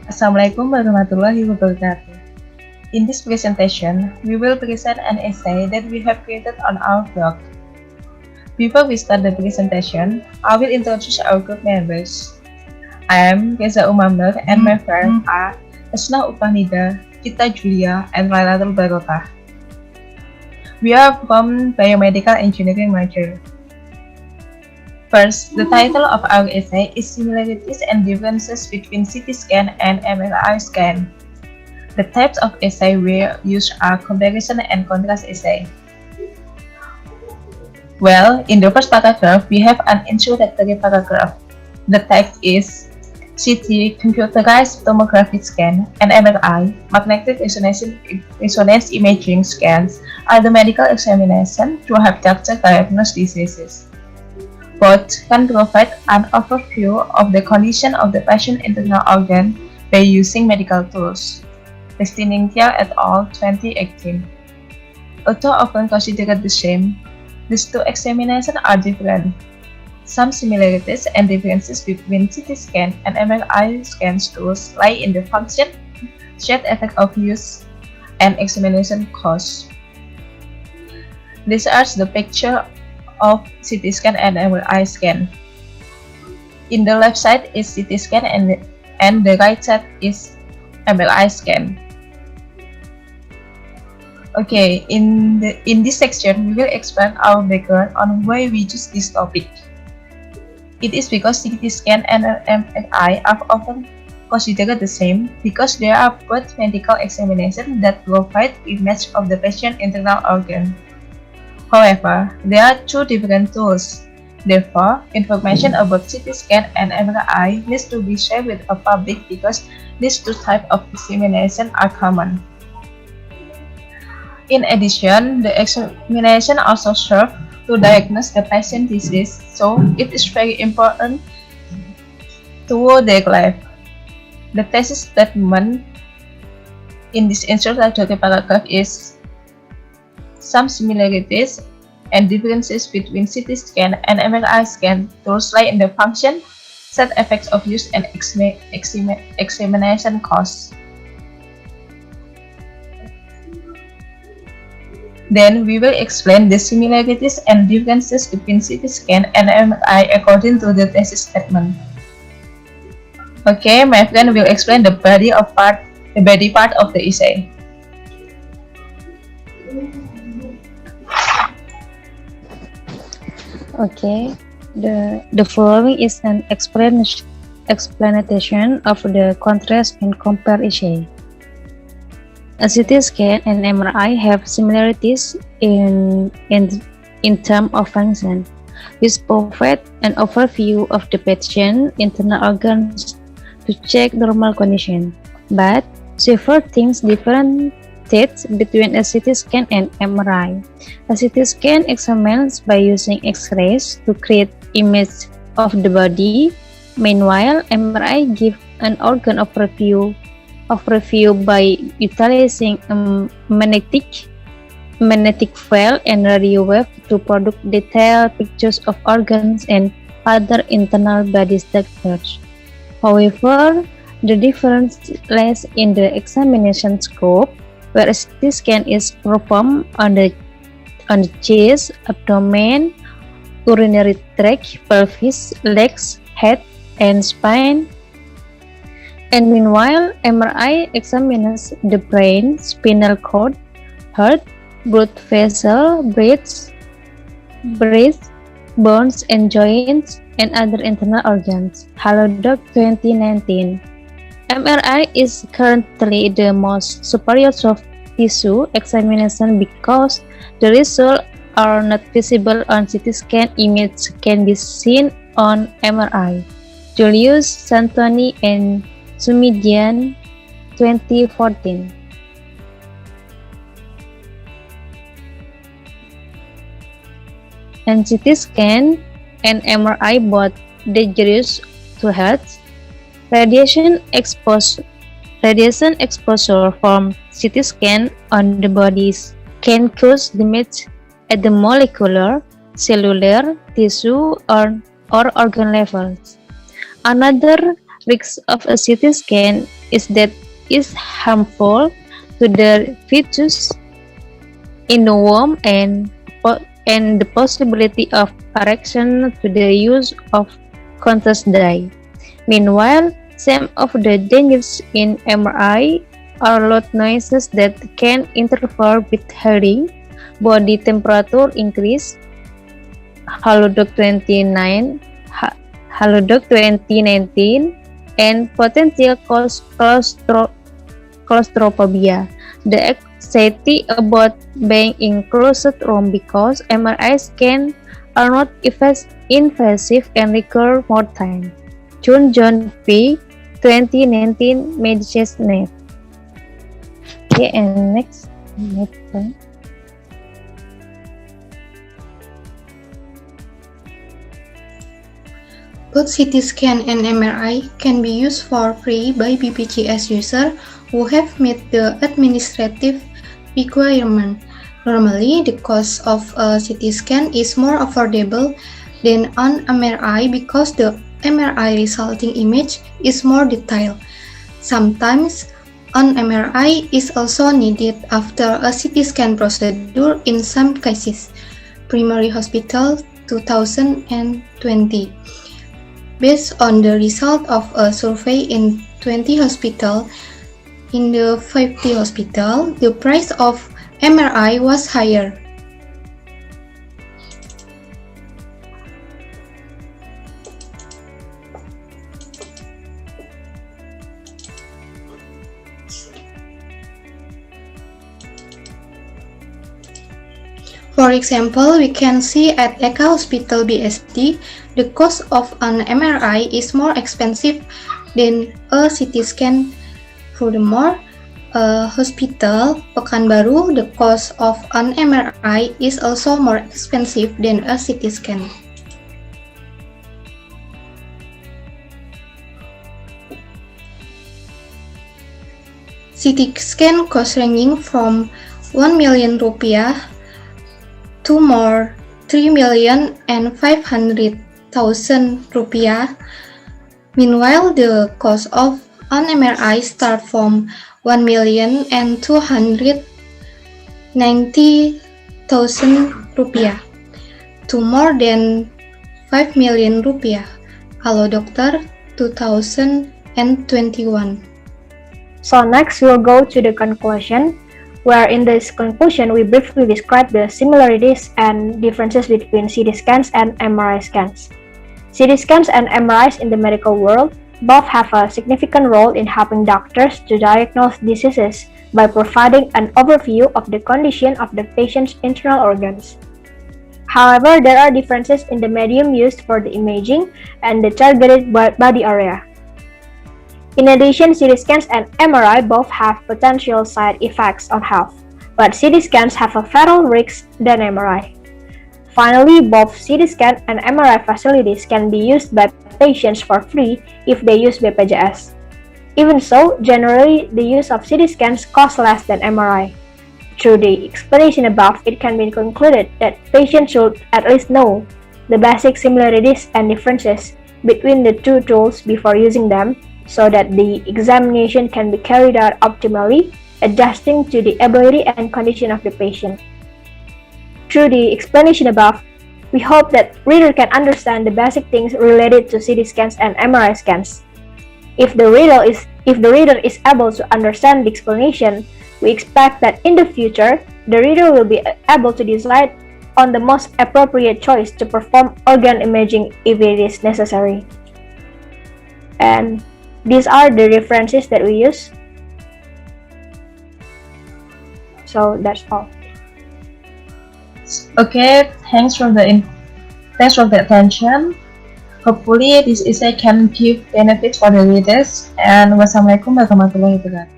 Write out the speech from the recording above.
Assalamualaikum warahmatullahi wabarakatuh. In this presentation, we will present an essay that we have created on our blog. Before we start the presentation, I will introduce our group members. I am Reza Umamber and my friends are Asna Upanida, Gita Julia, and Lailatul Barokah. We are from Biomedical Engineering major. First, the title of our essay is Similarities and Differences between CT scan and MRI scan. The types of essay we use are comparison and contrast essay. Well, in the first paragraph, we have an introductory paragraph. The text is CT computerized tomography scan and MRI magnetic resonance imaging scans are the medical examination to help doctor diagnose diseases. Both can provide an overview of the condition of the patient's internal organ by using medical tools. Destiningtia et al. 2018. Although often considered the same, these two examinations are different. Some similarities and differences between CT scan and MRI scan tools lie in the function, side effect of use, and examination cost. These are the picture of CT scan and MRI scan. In the left side is CT scan and the right side is MRI scan. Okay, in this section, we will explain our background on why we choose this topic. It is because CT scan and MRI are often considered the same because they are both medical examinations that provide image of the patient's internal organ. However, there are two different tools. Therefore, information about CT scan and MRI needs to be shared with the public because these two types of examination are common. In addition, the examination also serves to diagnose the patient's disease, so it is very important to their life. The thesis statement in this introductory paragraph is some similarities and differences between CT scan and MRI scan tools lie in the function, side effects of use, and examination costs. Then we will explain the similarities and differences between CT scan and MRI according to the thesis statement. Okay, my friend will explain the body part of the essay. Okay, the following is an explanation of the contrast and compare essay. A CT scan and MRI have similarities in terms of function, which provide an overview of the patient's internal organs to check normal condition. But several things differentiate between a CT scan and MRI. A CT scan examines by using X-rays to create image of the body. Meanwhile, MRI gives an organ overview by utilizing a magnetic field and radio wave to produce detailed pictures of organs and other internal body structures. However, the difference lies in the examination scope, where a CT scan is performed on the chest, abdomen, urinary tract, pelvis, legs, head, and spine. And meanwhile, MRI examines the brain, spinal cord, heart, blood vessel, breast, bones and joints, and other internal organs. Halodoc 2019. MRI is currently the most superior soft tissue examination because the results are not visible on CT scan. Images can be seen on MRI. Julius Santoni and Sumidian 2014. And CT scan and MRI both dangerous to health. Radiation exposure from CT scan on the bodies can cause damage at the molecular, cellular, tissue, or organ levels. Another risk of a CT scan is that it's harmful to the fetus in the womb and the possibility of erection to the use of contrast dye. Meanwhile, some of the dangers in MRI are loud noises that can interfere with hearing, body temperature increase, Halodoc 2019, and potential claustrophobia. The anxiety about being in closed room because MRI scans are not invasive and require more time. John P. 2019 Medicine. Okay, and next point. Both CT scan and MRI can be used for free by BPJS users who have met the administrative requirement. Normally, the cost of a CT scan is more affordable than an MRI because the MRI resulting image is more detailed. Sometimes, an MRI is also needed after a CT scan procedure in some cases. Primary Hospital 2020. Based on the result of a survey in 20 hospitals, in the 50 hospitals, the price of MRI was higher. For example, we can see at Eka Hospital BSD, the cost of an MRI is more expensive than a CT scan. Furthermore, Hospital Pekanbaru, the cost of an MRI is also more expensive than a CT scan. CT scan cost ranging from 1 million rupiah to more 3,500,000 rupiah. Meanwhile, the cost of an MRI start from 1,290,000 rupiah to more than 5 million rupiah. Halo Dokter 2021. So next we'll go to the conclusion, where in this conclusion we briefly describe the similarities and differences between CT scans and MRI scans. CT scans and MRIs in the medical world both have a significant role in helping doctors to diagnose diseases by providing an overview of the condition of the patient's internal organs. However, there are differences in the medium used for the imaging and the targeted body area. In addition, CT scans and MRI both have potential side effects on health, but CT scans have a fatal risk than MRI. Finally, both CT scan and MRI facilities can be used by patients for free if they use BPJS. Even so, generally, the use of CT scans costs less than MRI. Through the explanation above, it can be concluded that patients should at least know the basic similarities and differences between the two tools before using them, so that the examination can be carried out optimally, adjusting to the ability and condition of the patient. Through the explanation above, we hope that reader can understand the basic things related to CT scans and MRI scans. If the reader is able to understand the explanation, we expect that in the future, the reader will be able to decide on the most appropriate choice to perform organ imaging if it is necessary. And these are the references that we use. So that's all. Okay, thanks for the attention. Hopefully this essay can give benefits for the readers, and wassalamualaikum warahmatullahi wabarakatuh.